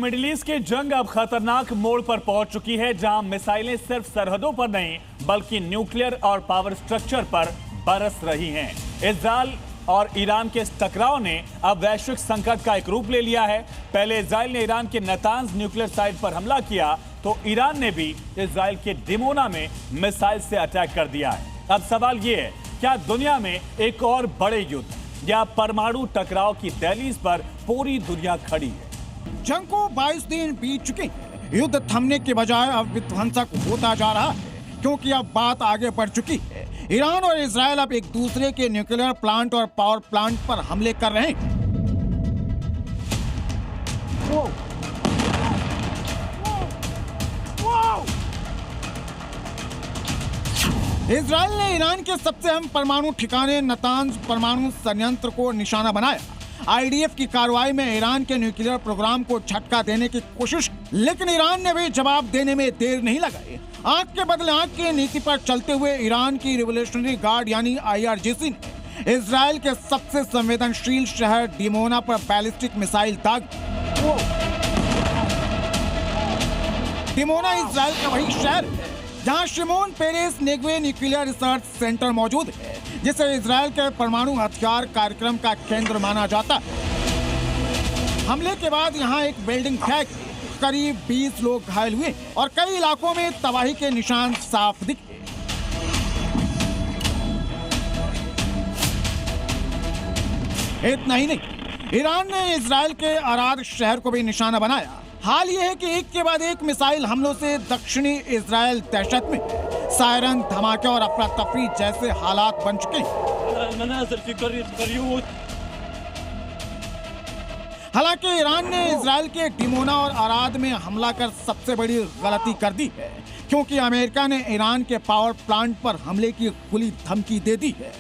Middle east की जंग अब खतरनाक मोड़ पर पहुंच चुकी है, जहां मिसाइलें सिर्फ सरहदों पर नहीं बल्कि न्यूक्लियर और पावर स्ट्रक्चर पर बरस रही हैं। इजरायल और ईरान के इस टकराव ने अब वैश्विक संकट का एक रूप ले लिया है। पहले इजरायल ने ईरान के नतांज न्यूक्लियर साइट पर हमला किया, तो ईरान ने भी इजरायल के डिमोना में मिसाइल से अटैक कर दिया है। अब सवाल यह है, क्या दुनिया में एक और बड़े युद्ध या परमाणु टकराव की दहलीज पर पूरी दुनिया खड़ी है? जंग को 22 दिन बीत चुके हैं। युद्ध थमने के बजाय अब विध्वंसक होता जा रहा है, क्योंकि अब बात आगे बढ़ चुकी है। ईरान और इजरायल अब एक दूसरे के न्यूक्लियर प्लांट और पावर प्लांट पर हमले कर रहे हैं। इजरायल ने ईरान के सबसे अहम परमाणु ठिकाने नतांज परमाणु संयंत्र को निशाना बनाया। आईडीएफ की कार्रवाई में ईरान के न्यूक्लियर प्रोग्राम को झटका देने की कोशिश, लेकिन ईरान ने भी जवाब देने में देर नहीं लगाई। आंख के बदले आंख की नीति पर चलते हुए ईरान की रिवोल्यूशनरी गार्ड यानी आईआरजीसी ने इजरायल के सबसे संवेदनशील शहर डिमोना पर बैलिस्टिक मिसाइल दाग। डिमोना इजरायल का वही शहर है जहां Shimon Peres Negev nuclear research centre मौजूद है, जिसे इजरायल के परमाणु हथियार कार्यक्रम का केंद्र माना जाता है। हमले के बाद यहां एक बिल्डिंग ढह गई, करीब 20 लोग घायल हुए और कई इलाकों में तबाही के निशान साफ दिखे। इतना ही नहीं, ईरान ने इजरायल के अराद शहर को भी निशाना बनाया। हाल ये है कि एक के बाद एक मिसाइल हमलों से दक्षिणी इजरायल दहशत में सायरन, धमाके और अफरा तफरी जैसे हालात बन चुके हैं। हालांकि ईरान ने इजरायल के डिमोना और अराद में हमला कर सबसे बड़ी गलती कर दी है, क्योंकि अमेरिका ने ईरान के पावर प्लांट पर हमले की खुली धमकी दे दी है।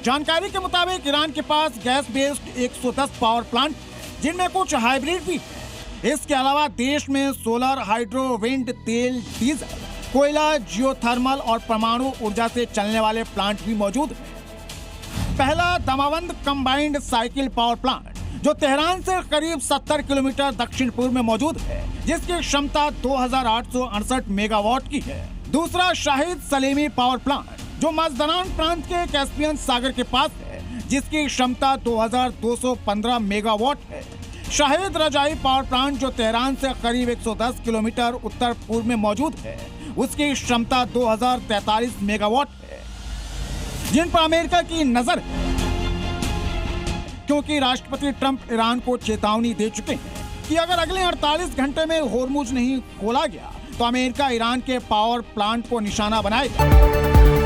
जानकारी के मुताबिक ईरान के पास गैस बेस्ड 110 पावर प्लांट, जिनमें कुछ हाइब्रिड भी है। इसके अलावा देश में सोलर, हाइड्रो, विंड, तेल, डीजल, कोयला, जियोथर्मल और परमाणु ऊर्जा से चलने वाले प्लांट भी मौजूद हैं। पहला Damavand combined cycle power plant, जो तेहरान से करीब 70 किलोमीटर दक्षिण पूर्व में मौजूद है, जिसकी क्षमता 2868 मेगावाट की है। दूसरा शाहिद सलेमी पावर प्लांट, जो मजदरान प्रांत के कैस्पियन सागर के पास है, जिसकी क्षमता 2215 मेगावाट है। शाहिद रजाई पावर प्लांट, जो तेहरान से करीब 110 किलोमीटर उत्तर पूर्व में मौजूद है, उसकी क्षमता 2043 मेगावाट है, जिन पर अमेरिका की नजर है, क्योंकि राष्ट्रपति ट्रंप ईरान को चेतावनी दे चुके हैं कि अगर अगले 48 घंटे में होर्मुज नहीं खोला गया तो अमेरिका ईरान के पावर प्लांट को निशाना बनाएगा।